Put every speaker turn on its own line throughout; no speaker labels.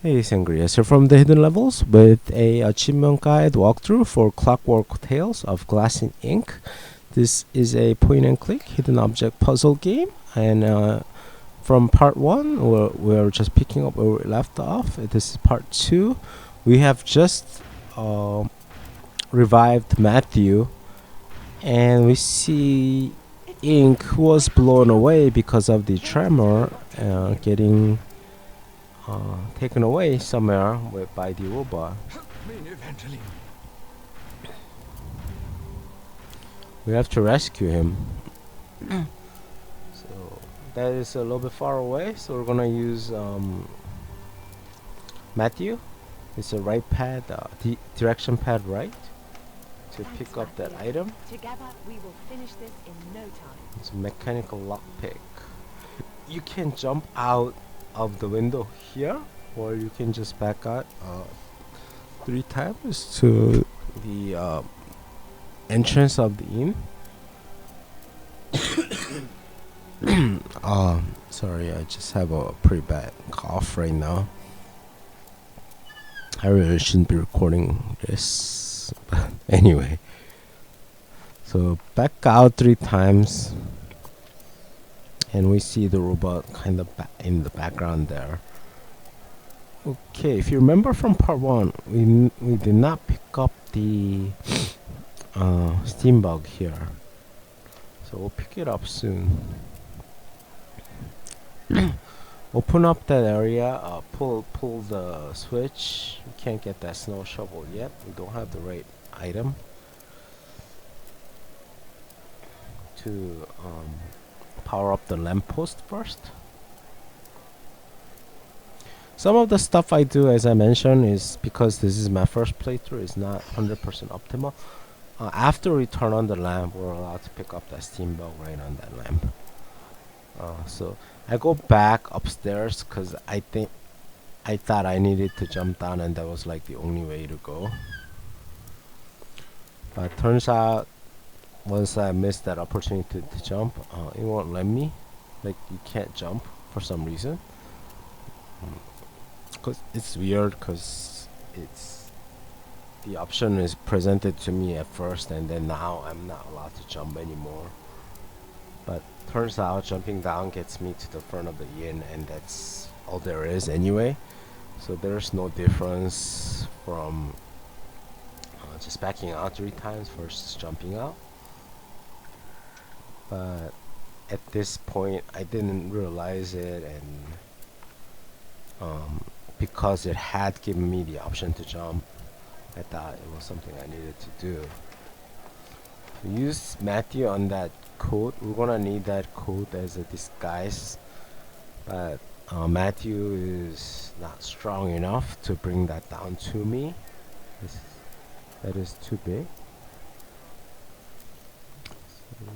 Hey Sangriaz here from the Hidden Levels with a achievement guide walkthrough for Clockwork Tales of Glass and Ink. This is a point and click hidden object puzzle game, and from part 1 we're just picking up where we left off. This is part 2. We have just revived Matthew, and we see Ink, who was blown away because of the tremor, getting taken away somewhere by the robot.
Evangeline.
We have to rescue him. So that is a little bit far away, so we're gonna use Matthew. It's a right pad, direction pad right, to pick up that item.
Together we will finish this in no time.
It's a mechanical lockpick. You can jump out of the window here, or you can just back out 3 times to the entrance of the inn. Sorry, I just have a pretty bad cough right now. I really shouldn't be recording this, but anyway. So back out 3 times, and we see the robot kind of in the background there. Okay, if you remember from part 1, we did not pick up the steam bug here, so we'll pick it up soon. Open up that area, pull the switch. We can't get that snow shovel yet, we don't have the right item to power up the lamppost first. Some of the stuff I do, as I mentioned, is because this is my first playthrough, is not 100% optimal. After we turn on the lamp, we're allowed to pick up that steam bug right on that lamp. So I go back upstairs because I thought I needed to jump down, and that was like the only way to go. But turns out, once I missed that opportunity to jump, it won't let me. Like, you can't jump for some reason. Cause it's weird, cause the option is presented to me at first, and then now I'm not allowed to jump anymore. But turns out jumping down gets me to the front of the inn, and that's all there is anyway. So there's no difference from just backing out 3 times versus jumping out. But at this point I didn't realize it, and because it had given me the option to jump, I thought it was something I needed to do. To use Matthew on that coat, we're gonna need that coat as a disguise, but Matthew is not strong enough to bring that down to me. That is too big. So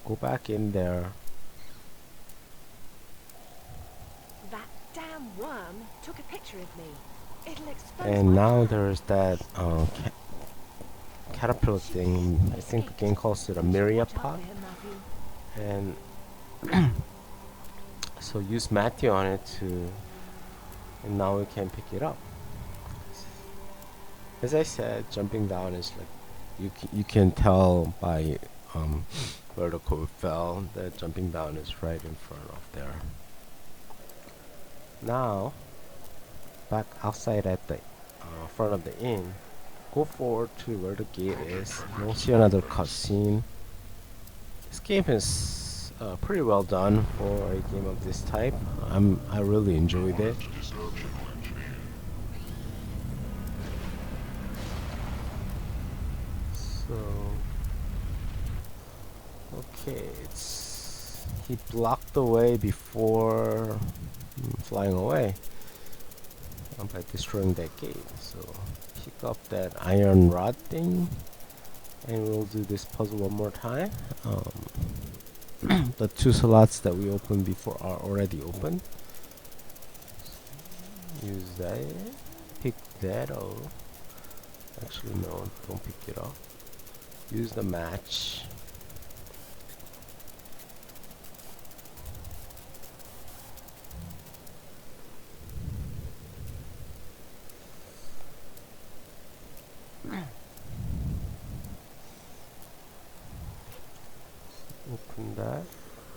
go back in there.
That damn worm took a picture of me. It'll expose
And
my
now
hand.
there's that caterpillar thing. I think the game calls it a
Watch out
myriapod.
for him, Matthew.
And so use Matthew on it to, and now we can pick it up. As I said, jumping down is like, you can tell by where the code fell that jumping down is right in front of there. Now back outside at the front of the inn, go forward to where the gate is. You'll see another cutscene. This game is pretty well done for a game of this type. I really enjoyed it. So okay, he blocked the way before flying away by destroying that gate. So pick up that iron rod thing, and we'll do this puzzle one more time. The 2 slots that we opened before are already open. Use that. Pick that up. Actually, no, don't pick it up. Use the match. Open that,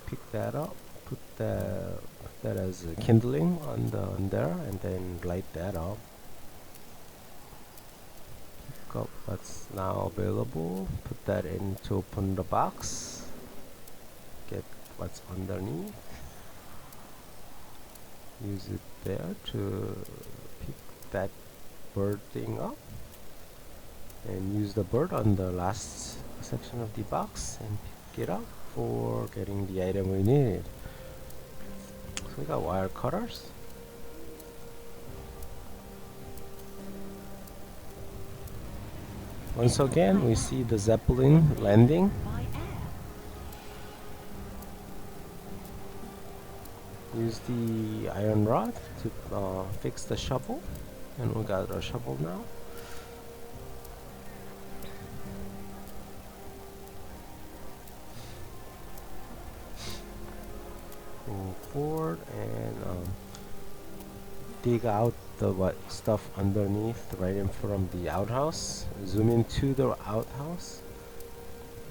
pick that up, put that as a kindling on there, and then light that up. Pick up what's now available, put that in to open the box, get what's underneath, use it there to pick that bird thing up, and use the bird on the last section of the box and pick it up for getting the item we need. So we got wire cutters. Once again, we see the Zeppelin landing.
By air.
Use the iron rod to fix the shovel, and we got our shovel now. Move forward and dig out the stuff underneath right in front of the outhouse. Zoom into the outhouse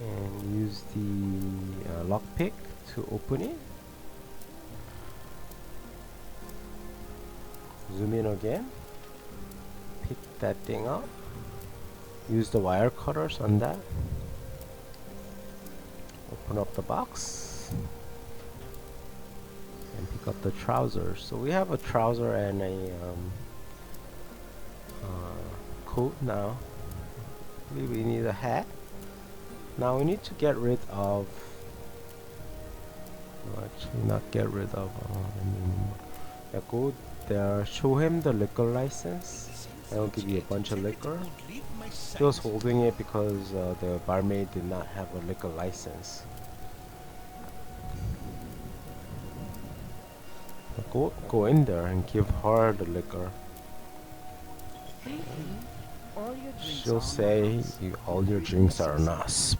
and use the lockpick to open it. Zoom in again, pick that thing up, use the wire cutters on that, open up the box, and pick up the trousers. So we have a trouser and a coat now. I believe we need a hat. Now we need to get rid of, actually not get rid of, yeah, go there, show him the liquor license. I'll give you a bunch of liquor. He was holding it because the barmaid did not have a liquor license. Go in there and give her the liquor. She'll say all your drinks are on us.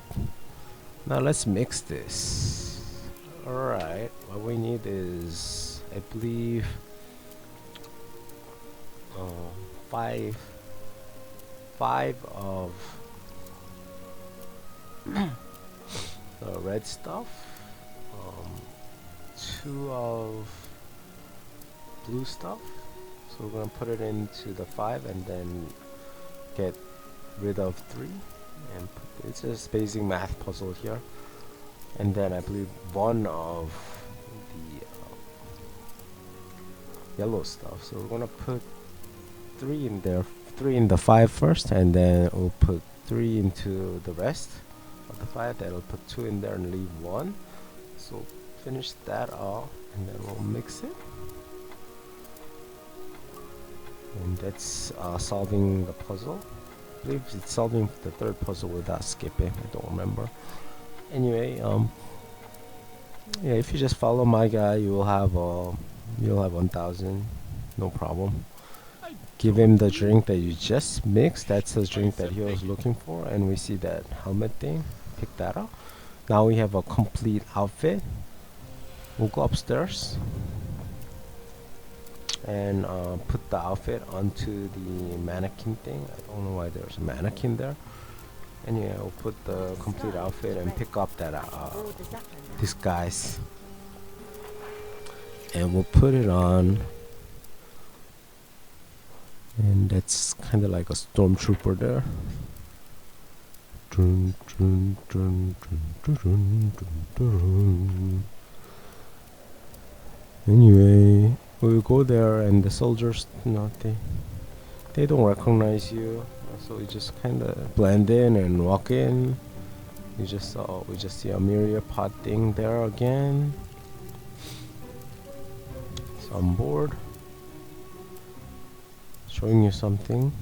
Now let's mix this. Alright, what we need is, I believe, 5 of the red stuff, 2 of blue stuff. So we're gonna put it into the 5 and then get rid of 3, and it's a spacing math puzzle here. And then I believe 1 of the yellow stuff. So we're gonna put 3 in there, 3 in the 5 first, and then we'll put 3 into the rest of the 5. Then we'll put 2 in there and leave 1. So finish that off, and then we'll mix it. And that's solving the puzzle. I believe it's solving the 3rd puzzle without skipping. I don't remember. Anyway, yeah, if you just follow my guy, you will have 1,000, no problem. Give him the drink that you just mixed. That's the drink that he was looking for, and we see that helmet thing. Pick that up. Now we have a complete outfit. We'll go upstairs and put the outfit onto the mannequin thing. I don't know why there's a mannequin there. Anyway, we'll put the complete outfit and pick up that disguise, and we'll put it on. And that's kind of like a stormtrooper there. Anyway, we'll go there, and the soldiers, they don't recognize you, so you just kind of blend in and walk in. We just see a myriapod thing there again. It's on board, showing you something.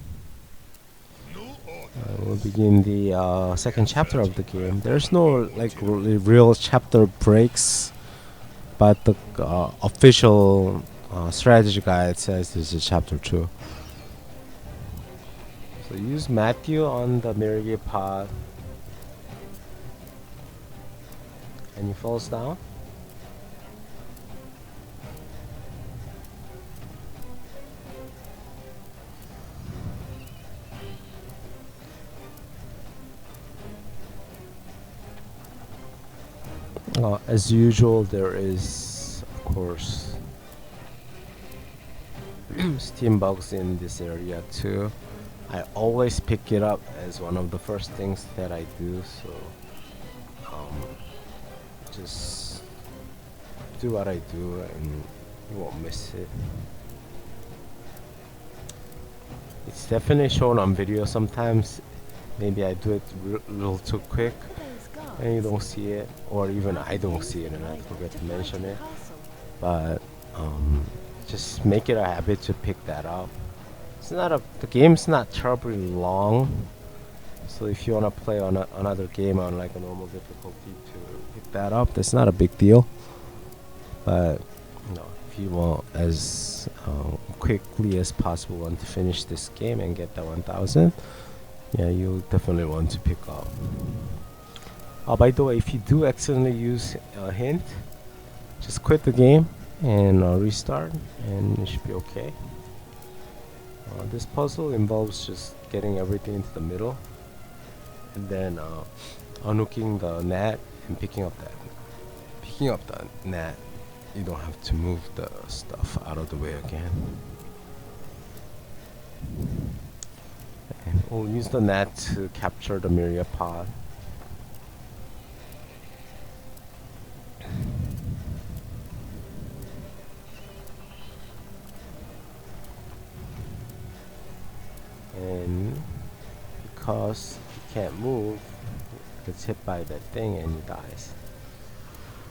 We'll begin the 2nd chapter of the game. There's no real chapter breaks, but the official strategy guide says this is chapter 2. So use Matthew on the myriapod, and he falls down. As usual, there is, of course, steam bugs in this area too. I always pick it up as one of the first things that I do, so just do what I do and you won't miss it. It's definitely shown on video sometimes. Maybe I do it a little too quick and you don't see it, or even I don't see it and I forget to mention it. But just make it a habit to pick that up. The game's not terribly long, so if you wanna play on another game on like a normal difficulty to pick that up, that's not a big deal. But if you want as quickly as possible want to finish this game and get that 1000, yeah, you definitely want to pick up. By the way, if you do accidentally use a hint, just quit the game and restart and it should be okay. This puzzle involves just getting everything into the middle and then unhooking the net and picking up the net. You don't have to move the stuff out of the way again. And we'll use the net to capture the myriapod. And because he can't move, he gets hit by that thing and he dies.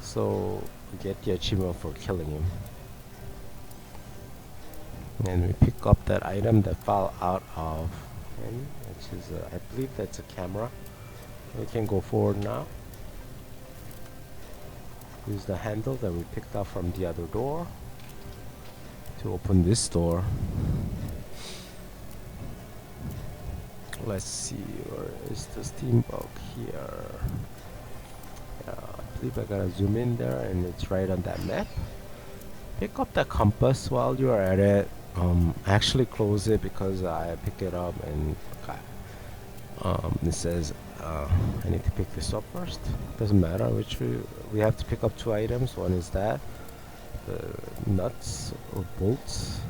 So we get the achievement for killing him. And we pick up that item that fell out of him, which is I believe that's a camera. We can go forward now. Use the handle that we picked up from the other door to open this door. Let's see, where is the steam bug here? I believe I gotta zoom in there and it's right on that map. Pick up that compass while you're at it. Actually close it because I pick it up and it says I need to pick this up first. Doesn't matter which we have to pick up 2 items. One is that, the nuts or bolts,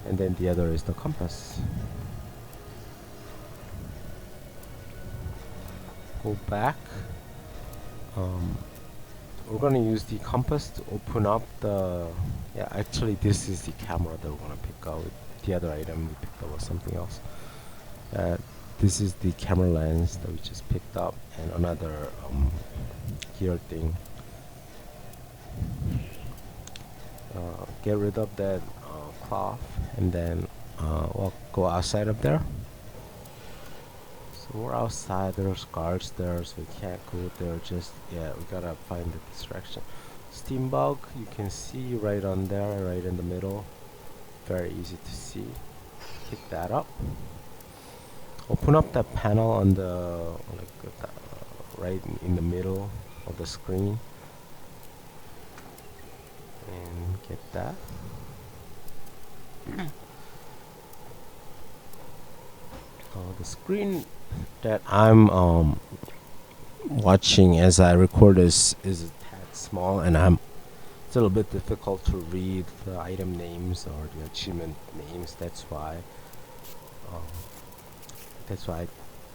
and then the other is the compass. Go back. We're gonna use the compass to open up the. Yeah, actually, this is the camera that we're gonna pick up. The other item we picked up was something else. This is the camera lens that we just picked up, and another gear thing. Get rid of that cloth, and then we'll go outside of there. So we're outside, there's guards there, so we can't go there just yet. We gotta find the distraction. Steam bug, you can see right on there, right in the middle. Very easy to see. Pick that up. Open up that panel on the, right in the middle of the screen. And get that. The screen that I'm watching as I record is a tad small, and it's a little bit difficult to read the item names or the achievement names. That's why I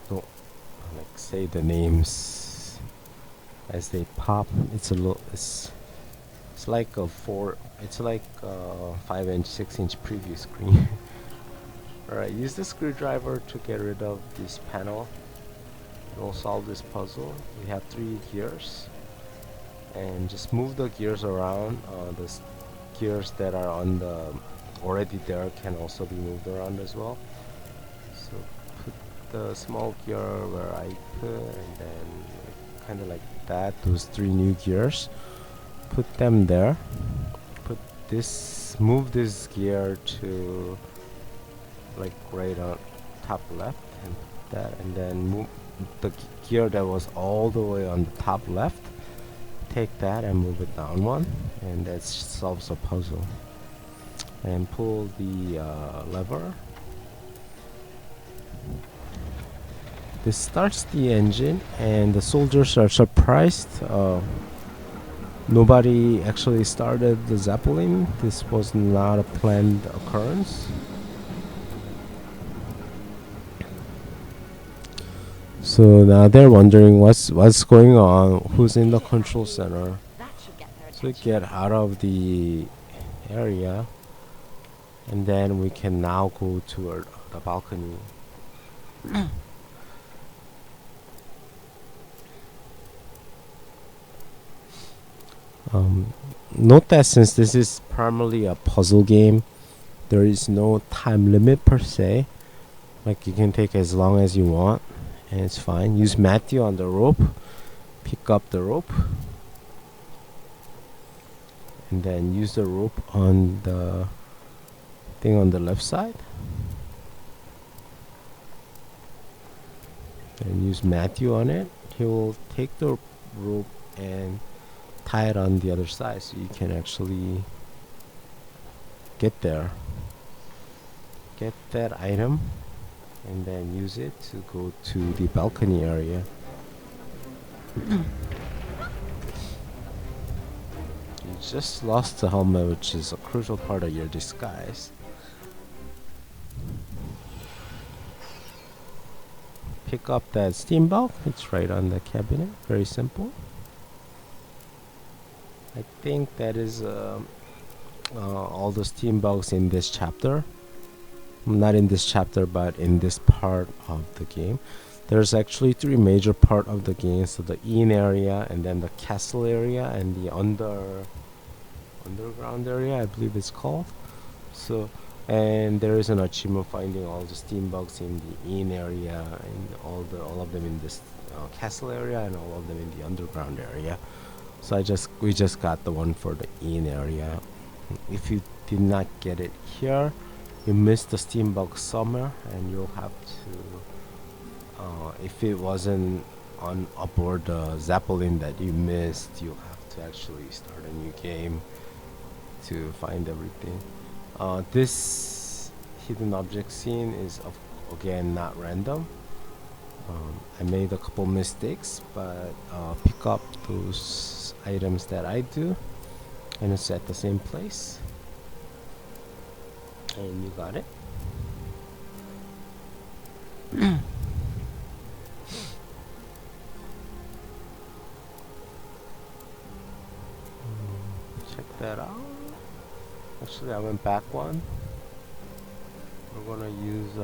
don't say the names as they pop. It's like a 5-inch, 6-inch preview screen. Alright, use the screwdriver to get rid of this panel. We'll solve this puzzle. We have 3 gears, and just move the gears around. The gears that are on the already there can also be moved around as well. So put the small gear where I put, and then kind of like that. Those 3 new gears. Put them there. Move this gear to like right on top left, and that, and then move the gear that was all the way on the top left. Take that and move it down 1, and that solves a puzzle. And pull the lever. This starts the engine, and the soldiers are surprised Nobody actually started the Zeppelin. This was not a planned occurrence. So now they're wondering what's going on, who's in the control center.
That should get their
So we
attention.
get out of the area, and then we can now go toward the balcony. Note that since this is primarily a puzzle game, there is no time limit per se. Like, you can take as long as you want, and it's fine. Use Matthew on the rope, pick up the rope, and then use the rope on the thing on the left side, and use Matthew on it. He will take the rope and tie it on the other side so you can actually get there, get that item, and then use it to go to the balcony area. You just lost the helmet, which is a crucial part of your disguise. Pick up that steamboat. It's right on the cabinet. Very simple. I think that is all the steamboats in this chapter. Not in this chapter, but in this part of the game. There's actually 3 major part of the game. So the inn area, and then the castle area, and the underground area, I believe it's called. So, and there is an achievement finding all the steamboats in the inn area, and all of them in this castle area, and all of them in the underground area. So we just got the one for the inn area. If you did not get it here, you missed the steamboat somewhere, and you'll have to, if it wasn't on aboard the Zeppelin that you missed, you'll have to actually start a new game to find everything. This hidden object scene is again not random. I made a couple mistakes, but pick up those items that I do, and it's at the same place. And you got it. Check that out. Actually, I went back one. We're gonna use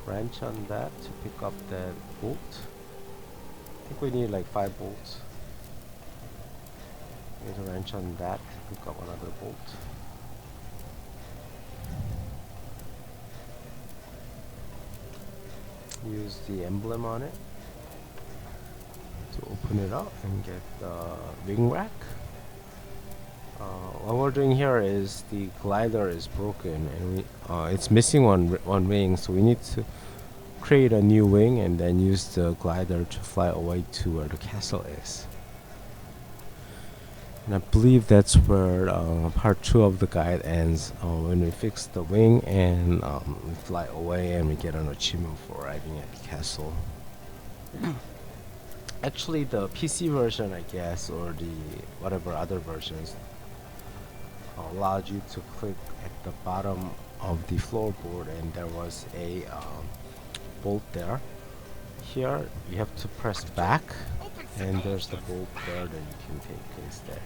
wrench on that to pick up that bolt. I think we need like 5 bolts. Use a wrench on that to pick up another bolt. Use the emblem on it to open it up and get the wing rack. What we're doing here is the glider is broken, and it's missing one wing, so we need to create a new wing and then use the glider to fly away to where the castle is. And I believe that's where part 2 of the guide ends, when we fix the wing and we fly away and we get an achievement for arriving at the castle. Actually, the PC version, I guess, or the whatever other versions, allowed you to click at the bottom of the floorboard, and there was a bolt there. Here you have to press back, and there's the bolt there that you can take instead.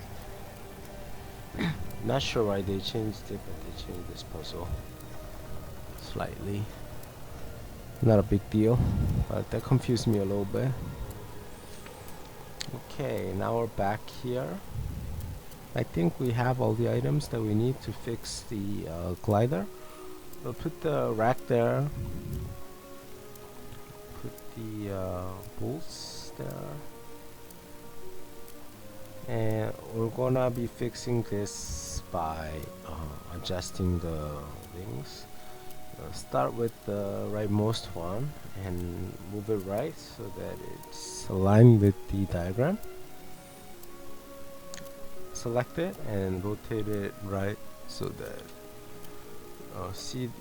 Not sure why they changed it, but they changed this puzzle slightly. Not a big deal, but that confused me a little bit. Okay, now we're back here. I think we have all the items that we need to fix the glider. We'll put the rack there. Put the bolts there. And we're gonna be fixing this by adjusting the wings. Start with the rightmost one and move it right so that it's aligned with the diagram. Select it and rotate it right so that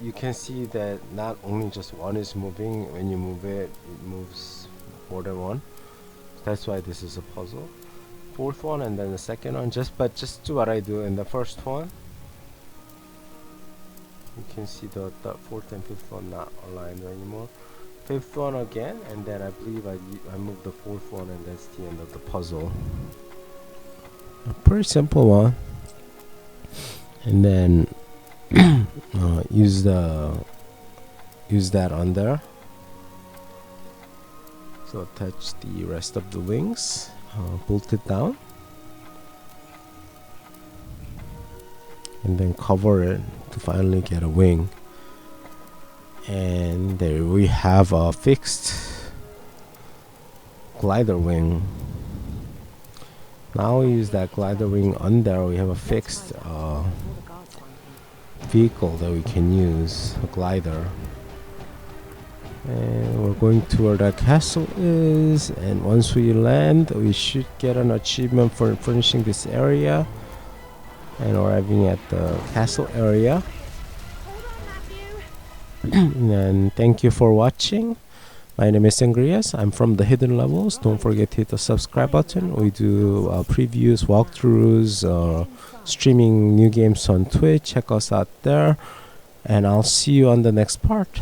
you can see that not only just one is moving. When you move it, it moves more than one. That's why this is a puzzle. fourth one and then the second one. Just do what I do in the first one. You can see the fourth and fifth one not aligned anymore. Fifth one again, and then I believe I moved the fourth one, and that's the end of the puzzle. A pretty simple one. And then use that on there. So attach the rest of the wings, bolt it down, and then cover it to finally get a wing. And there we have a fixed glider wing. Now we use that glider wing on there. We have a fixed vehicle that we can use, a glider. And we're going to where that castle is, and once we land we should get an achievement for finishing this area and arriving at the castle area. And thank you for watching. My name is Sangriaz. I'm from the Hidden Levels. Don't forget to hit the subscribe button. We do previews, walkthroughs, streaming new games on Twitch. Check us out there, and I'll see you on the next part.